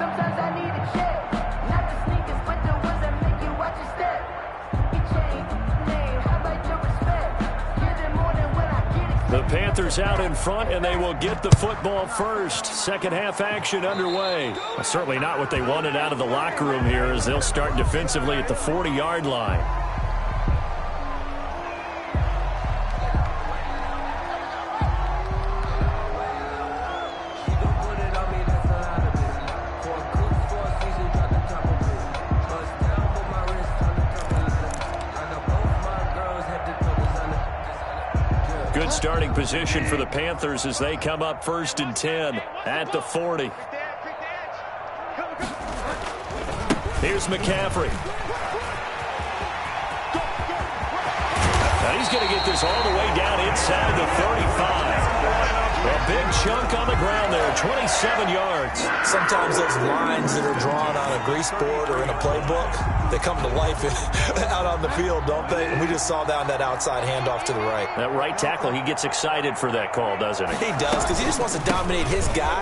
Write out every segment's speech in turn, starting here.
Sometimes I need a check. Not the sneakers, but the ones that make you watch your step. You change name, how about your respect? Give them more than when I get it. The Panthers out in front, and they will get the football first. Second half action underway. Well, certainly not what they wanted out of the locker room here, as they'll start defensively at the 40-yard line. Good starting position for the Panthers as they come up 1st and 10 at the 40. Here's McCaffrey. Now he's going to get this all the way down inside the 35. A big chunk on the ground there, 27 yards. Sometimes those lines that are drawn on a grease board or in a playbook, they come to life out on the field, don't they? And we just saw down that outside handoff to the right. That right tackle, he gets excited for that call, doesn't he? He does, because he just wants to dominate his guy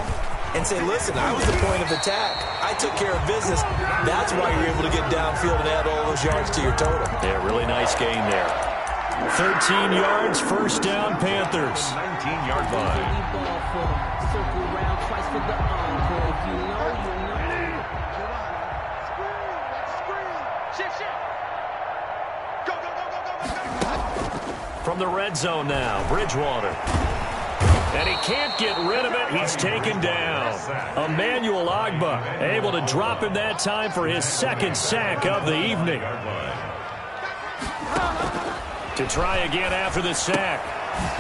and say, listen, I was the point of attack. I took care of business. That's why you're able to get downfield and add all those yards to your total. Yeah, really nice gain there. 13 yards, first down, Panthers. 19-yard line. From the red zone now, Bridgewater. And he can't get rid of it. He's taken down. Emmanuel Ogbah able to drop him that time for his second sack of the evening. To try again after the sack.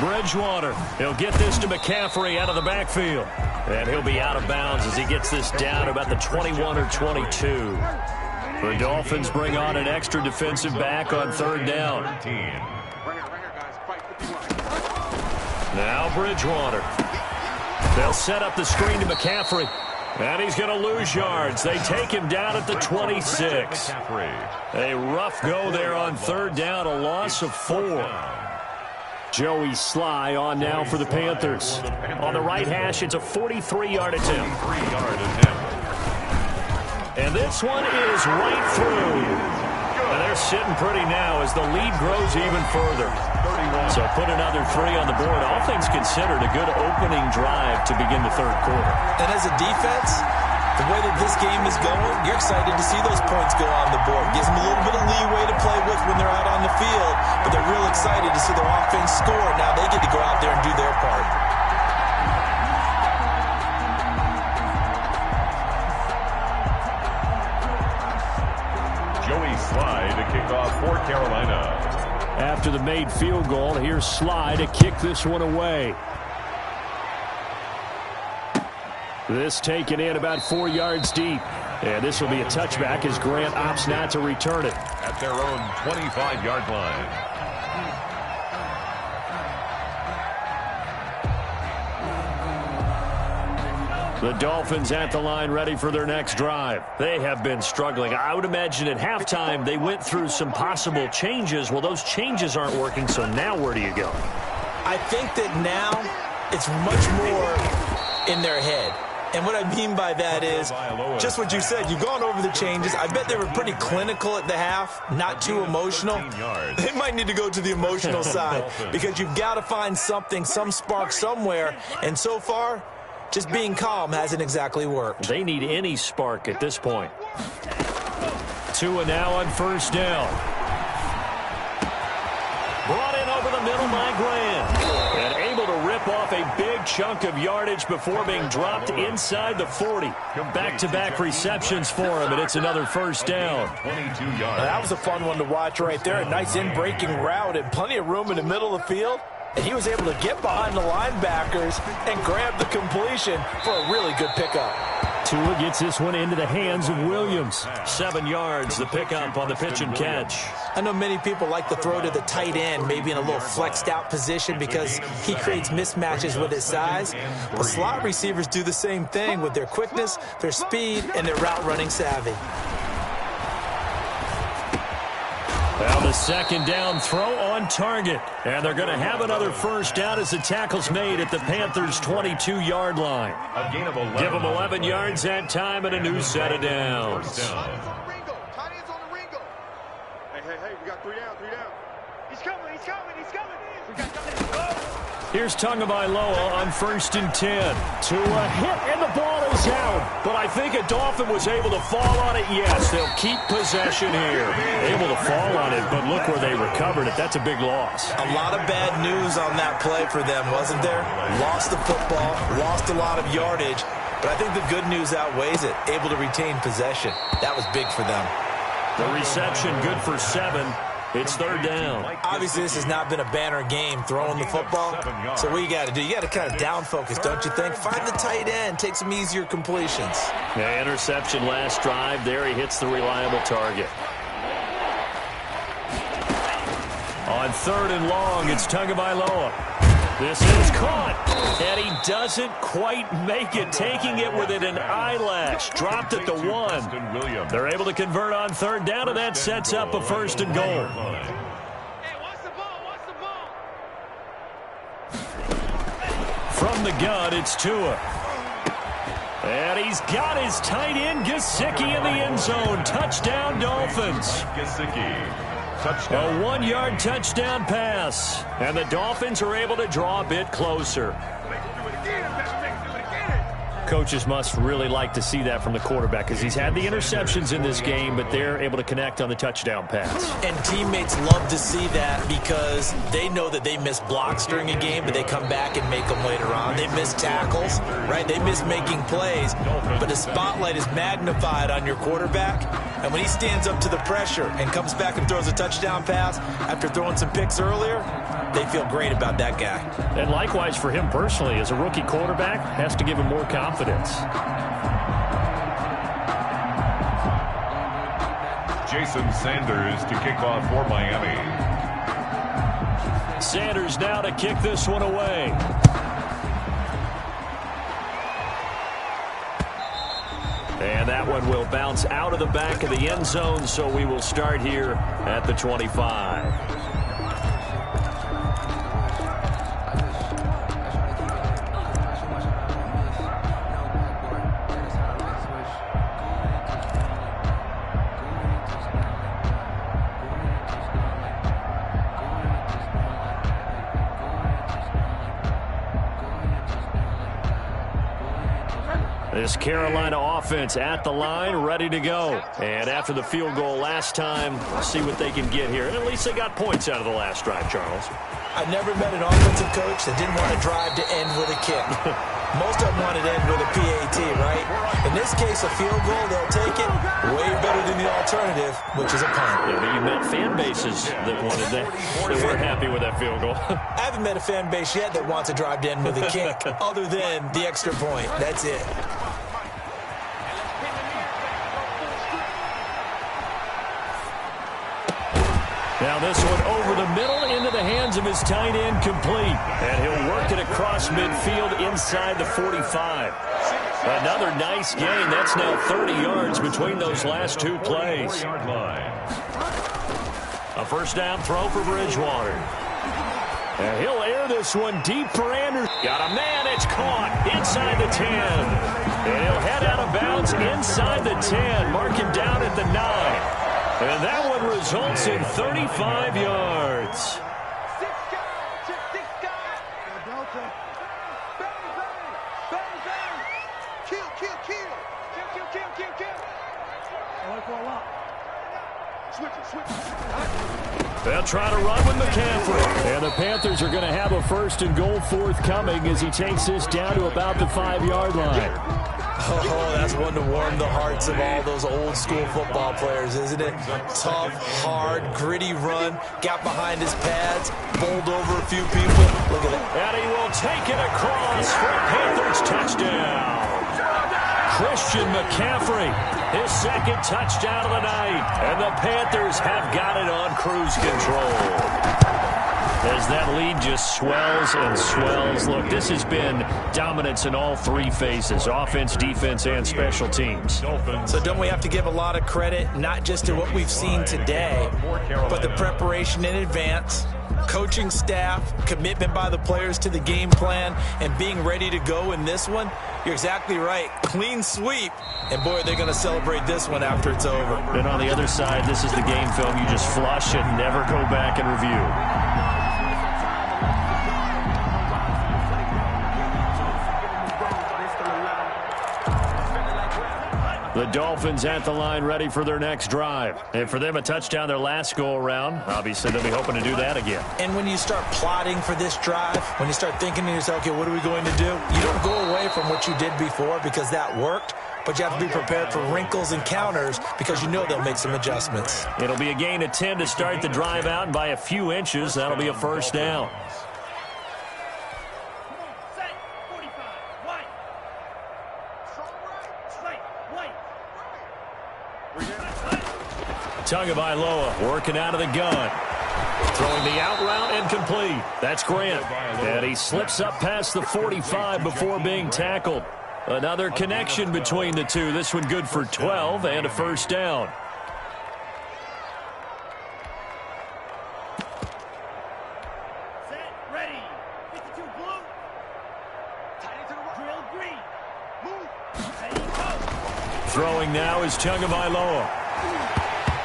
Bridgewater, he'll get this to McCaffrey out of the backfield. And he'll be out of bounds as he gets this down about the 21 or 22. The Dolphins bring on an extra defensive back on 3rd down. Now Bridgewater. They'll set up the screen to McCaffrey. And he's going to lose yards. They take him down at the 26. A rough go there on 3rd down, a loss of 4. Joey Sly on now for the Panthers. On the right hash, it's a 43-yard attempt. And this one is right through. And they're sitting pretty now as the lead grows even further. So put another 3 on the board. All things considered, a good opening drive to begin the 3rd quarter. And as a defense, the way that this game is going, you're excited to see those points go on the board. Gives them a little bit of leeway to play with when they're out on the field, but they're real excited to see their offense score. Now they get to go out there and do their part. Joey Sly to kick off for Carolina. After the made field goal, here's Sly to kick this one away. This taken in about 4 yards deep. And this will be a touchback as Grant opts not to return it. At their own 25-yard line. The Dolphins at the line ready for their next drive. They have been struggling. I would imagine at halftime they went through some possible changes. Well, those changes aren't working, so now where do you go? I think that now it's much more in their head. And what I mean by that is just what you said. You've gone over the changes. I bet they were pretty clinical at the half, not too emotional. They might need to go to the emotional side because you've got to find something, some spark somewhere. And so far, just being calm hasn't exactly worked. They need any spark at this point. Tua now on 1st down. Brought in over the middle by Graham. And able to rip off a big chunk of yardage before being dropped inside the 40. Back-to-back receptions for him, and it's another 1st down. 22 yards. That was a fun one to watch right there. A nice in-breaking route and plenty of room in the middle of the field. And he was able to get behind the linebackers and grab the completion for a really good pickup. Tua gets this one into the hands of Williams. 7 yards, the pickup on the pitch and catch. I know many people like to throw to the tight end, maybe in a little flexed out position because he creates mismatches with his size. But slot receivers do the same thing with their quickness, their speed, and their route running savvy. Well, the second down throw on target. And they're going to have another first down as the tackle's made at the Panthers' 22-yard line. A gain of 11. Give them 11 yards that time and a new set of downs. Hey, we got 3 down. He's coming. We got coming. Here's Tagovailoa on 1st and 10. To a hit, and the ball is out. But I think a Dolphin was able to fall on it. Yes, they'll keep possession here. Able to fall on it, but look where they recovered it. That's a big loss. A lot of bad news on that play for them, wasn't there? Lost the football, lost a lot of yardage. But I think the good news outweighs it. Able to retain possession. That was big for them. The reception good for 7. It's 3rd down. Obviously, this has not been a banner game throwing the football. So what you got to do, you got to kind of down focus, don't you think? Find the tight end, take some easier completions. Yeah, interception last drive. There he hits the reliable target. On 3rd and long, it's Tagovailoa. This is caught, and he doesn't quite make it, taking it within an eyelash. Dropped at the 1. They're able to convert on 3rd down, and that sets up a 1st and goal. Hey, watch the ball. From the gun, it's Tua. And he's got his tight end, Gesicki, in the end zone. Touchdown, Dolphins. Gesicki. A Touchdown. 1-yard touchdown pass. And the Dolphins are able to draw a bit closer. Coaches must really like to see that from the quarterback because he's had the interceptions in this game, but they're able to connect on the touchdown pass. And teammates love to see that because they know that they miss blocks during a game, but they come back and make them later on. They miss tackles, right? They miss making plays, but the spotlight is magnified on your quarterback. And when he stands up to the pressure and comes back and throws a touchdown pass after throwing some picks earlier, they feel great about that guy. And likewise for him personally, as a rookie quarterback, has to give him more confidence. Jason Sanders to kick off for Miami. Sanders now to kick this one away. And that one will bounce out of the back of the end zone, so we will start here at the 25. This Carolina offense at the line, ready to go. And after the field goal last time, see what they can get here. And at least they got points out of the last drive, Charles. I've never met an offensive coach that didn't want to drive to end with a kick. Most of them wanted to end with a PAT, right? In this case, a field goal, they'll take it. Way better than the alternative, which is a punt. Yeah, but you met fan bases that wanted that. They weren't happy with that field goal. I haven't met a fan base yet that wants to drive to end with a kick, other than the extra point. That's it. Now this one over the middle into the hands of his tight end, complete. And he'll work it across midfield inside the 45. Another nice gain. That's now 30 yards between those last two plays. 4-yard line. A first down throw for Bridgewater. And he'll air this one deep for Anderson. Got a man. It's caught inside the 10. And he'll head out of bounds inside the 10. Mark him down at the 9. And that one results in 35 yards. They'll try to run with McCaffrey. And the Panthers are going to have a first and goal forthcoming as he takes this down to about the 5-yard line. Oh, that's one to warm the hearts of all those old school football players, isn't it? Tough, hard, gritty run. Got behind his pads, bowled over a few people. Look at that. And he will take it across for a Panthers touchdown. Christian McCaffrey, his second touchdown of the night. And the Panthers have got it on cruise control. as that lead just swells and swells. Look, this has been dominance in all three phases, offense, defense, and special teams. So don't we have to give a lot of credit, not just to what we've seen today, but the preparation in advance, coaching staff, commitment by the players to the game plan, and being ready to go in this one? You're exactly right. Clean sweep. And, boy, they're going to celebrate this one after it's over. And on the other side, this is the game film you just flush and never go back and review. The Dolphins at the line ready for their next drive. And for them, a touchdown their last go-around. Obviously, they'll be hoping to do that again. And when you start plotting for this drive, when you start thinking to yourself, okay, what are we going to do? You don't go away from what you did before because that worked, but you have to be prepared for wrinkles and counters because you know they'll make some adjustments. It'll be a gain of 10 to start the drive out, and by a few inches, that'll be a first down. Tagovailoa working out of the gun. Throwing the out route and complete. That's Grant. And he slips up past the 45 before being tackled. Another connection between the two. This one good for 12 and a first down. Set, ready. 52 blue. Tight to the right. Drill green. Move. Ready, go. Throwing now is Tagovailoa.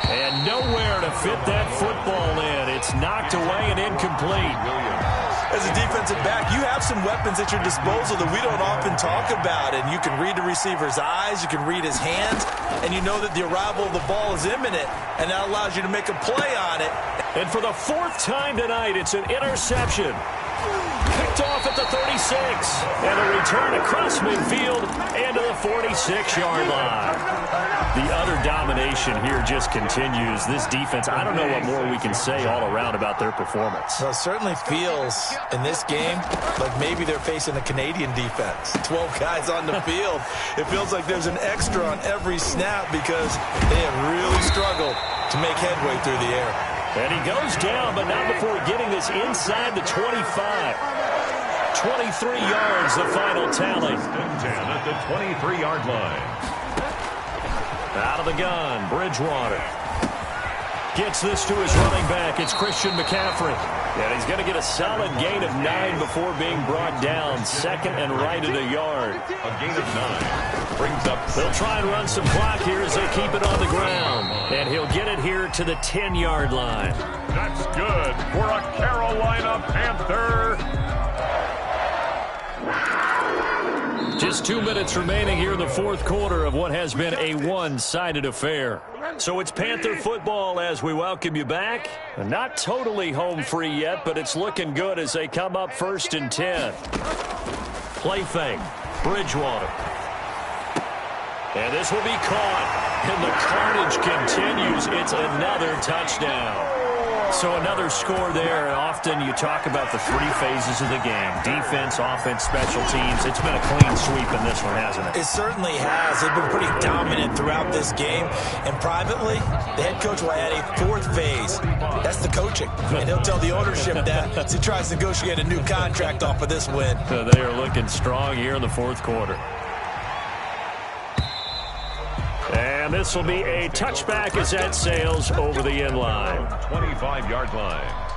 And nowhere to fit that football in. It's knocked away and incomplete. As a defensive back, you have some weapons at your disposal that we don't often talk about. And you can read the receiver's eyes, you can read his hands, and you know that the arrival of the ball is imminent, and that allows you to make a play on it. And for the fourth time tonight, it's an interception. Picked off at the 36. And a return across midfield and to the 46-yard line. The utter domination here just continues. This defense, I don't know what more we can say all around about their performance. Well, it certainly feels in this game like maybe they're facing a Canadian defense. 12 guys on the field. It feels like there's an extra on every snap because they have really struggled to make headway through the air. And he goes down, but not before getting this inside the 25. 23 yards, the final tally. 10 at the 23-yard line. Out of the gun, Bridgewater. Gets this to his running back. It's Christian McCaffrey. And he's going to get a solid gain of 9 before being brought down. Second and right at a yard. A gain of 9 brings up. They'll try and run some clock here as they keep it on the ground. And he'll get it here to the 10-yard line. That's good for a Carolina Panther. Just 2 minutes remaining here in the fourth quarter of what has been a one-sided affair. So it's Panther football as we welcome you back. Not totally home free yet, but it's looking good as they come up 1st and 10. Play fake. Bridgewater. And this will be caught. And the carnage continues. It's another touchdown. So another score there. Often you talk about the three phases of the game. Defense, offense, special teams. It's been a clean sweep in this one, hasn't it? It certainly has. They've been pretty dominant throughout this game. And privately, the head coach will add a 4th phase. That's the coaching. And he'll tell the ownership that as he tries to negotiate a new contract off of this win. So they are looking strong here in the fourth quarter. And this will be a touchback as that sails over the end line. 25-yard line.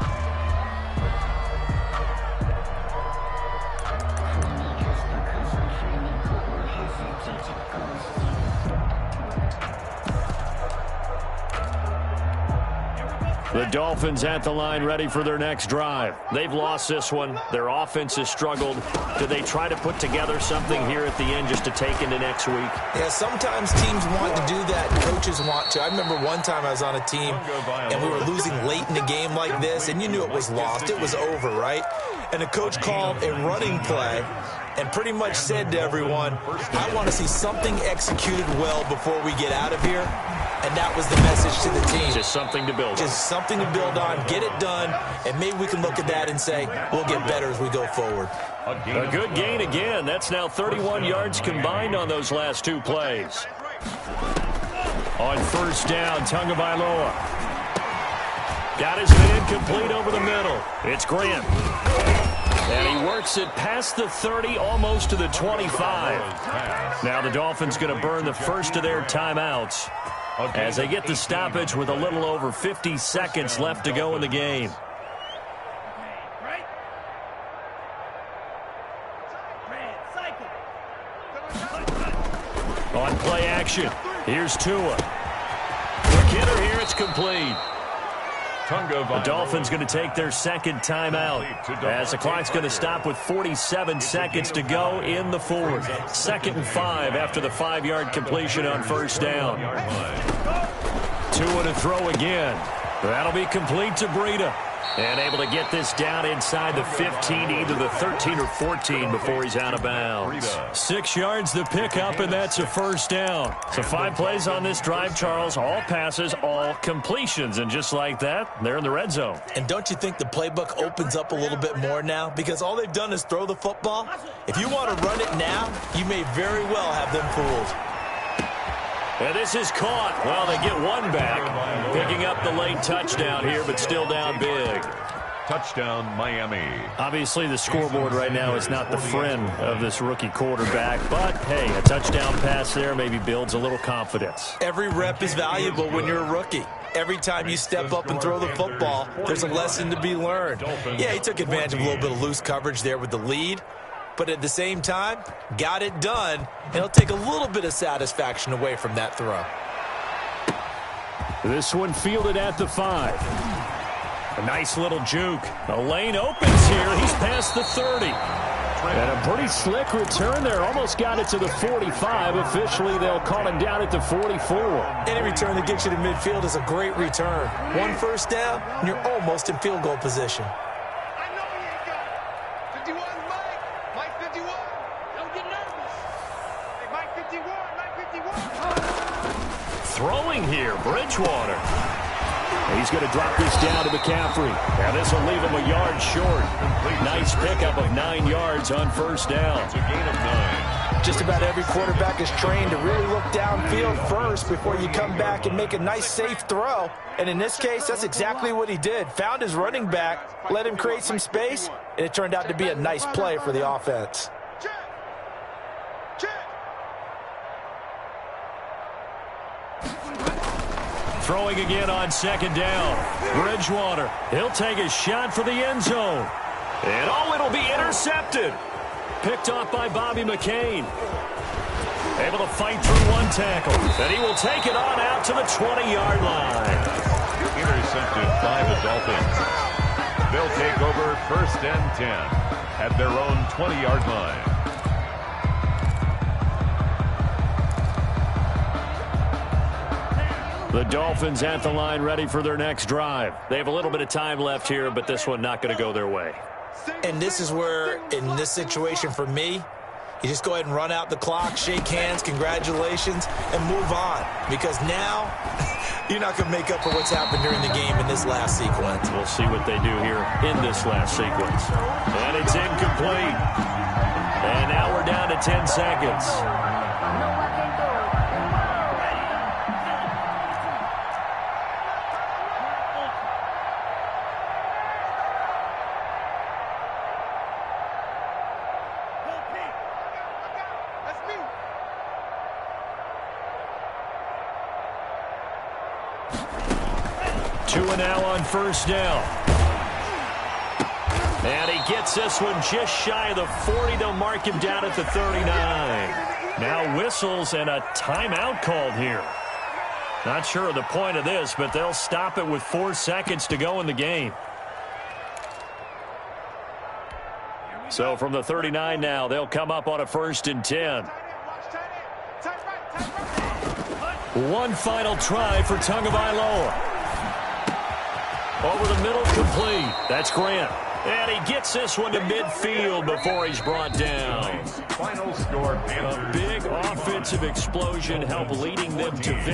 The Dolphins at the line ready for their next drive. They've lost this one. Their offense has struggled. Do they try to put together something here at the end just to take into next week? Yeah, sometimes teams want to do that. Coaches want to. I remember one time I was on a team and we were losing late in a game like this, and you knew it was lost. It was over, right? And the coach called a running play and pretty much said to everyone, I want to see something executed well before we get out of here. And that was the message to the team. Just something to build on. Just something to build on, get it done, and maybe we can look at that and say, we'll get better as we go forward. A good gain again. That's now 31 yards combined on those last 2 plays. On 1st down, Tagovailoa. Got his man complete over the middle. It's Grant. And he works it past the 30, almost to the 25. Now the Dolphins going to burn the first of their timeouts as they get the stoppage with a little over 50 seconds left to go in the game. On play action, here's Tua. For Kidder here, it's complete. The Dolphins going to take their second timeout as the clock's going to stop with 47 seconds to go in the fourth. 2nd and 5 after the 5-yard completion on first down. Tua to throw again. That'll be complete to Breida. And able to get this down inside the 15, either the 13 or 14 before he's out of bounds. 6 yards the pickup, and that's a first down. So 5 plays on this drive, Charles. All passes, all completions. And just like that, they're in the red zone. And don't you think the playbook opens up a little bit more now? Because all they've done is throw the football. If you want to run it now, you may very well have them fooled. And this is caught. Well, they get one back, picking up the late touchdown here, but still down big. Touchdown, Miami. Obviously, the scoreboard right now is not the friend of this rookie quarterback, but, hey, a touchdown pass there maybe builds a little confidence. Every rep is valuable when you're a rookie. Every time you step up and throw the football, there's a lesson to be learned. Yeah, he took advantage of a little bit of loose coverage there with the lead, but at the same time, got it done, and he'll take a little bit of satisfaction away from that throw. This one fielded at the 5. A nice little juke. A lane opens here. He's past the 30. And a pretty slick return there. Almost got it to the 45. Officially, they'll call him down at the 44. Any return that gets you to midfield is a great return. 1 first down, and you're almost in field goal position. Throwing here, Bridgewater. He's going to drop this down to McCaffrey. And this will leave him a yard short. Nice pickup of 9 yards on first down. It's a gain of 9. Just about every quarterback is trained to really look downfield first before you come back and make a nice, safe throw. And in this case, that's exactly what he did. Found his running back, let him create some space, and it turned out to be a nice play for the offense. Throwing again on second down. Bridgewater, he'll take a shot for the end zone. And oh, it'll be intercepted. Picked off by Bobby McCain. Able to fight through one tackle. And he will take it on out to the 20-yard line. Intercepted by the Dolphins. They'll take over 1st and 10 at their own 20-yard line. The Dolphins at the line ready for their next drive. They have a little bit of time left here, but this one not going to go their way. And this is where, in this situation for me, you just go ahead and run out the clock, shake hands, congratulations, and move on. Because now, you're not going to make up for what's happened during the game in this last sequence. We'll see what they do here in this last sequence. And it's incomplete. And now we're down to 10 seconds. Now on first down. And he gets this one just shy of the 40. They'll mark him down at the 39. Now whistles and a timeout called here. Not sure of the point of this, but they'll stop it with 4 seconds to go in the game. So from the 39 now, they'll come up on a 1st and 10. One final try for Tagovailoa. Over the middle, complete. That's Grant. And he gets this one to midfield before he's brought down. Final score, A big offensive explosion helped leading them to victory.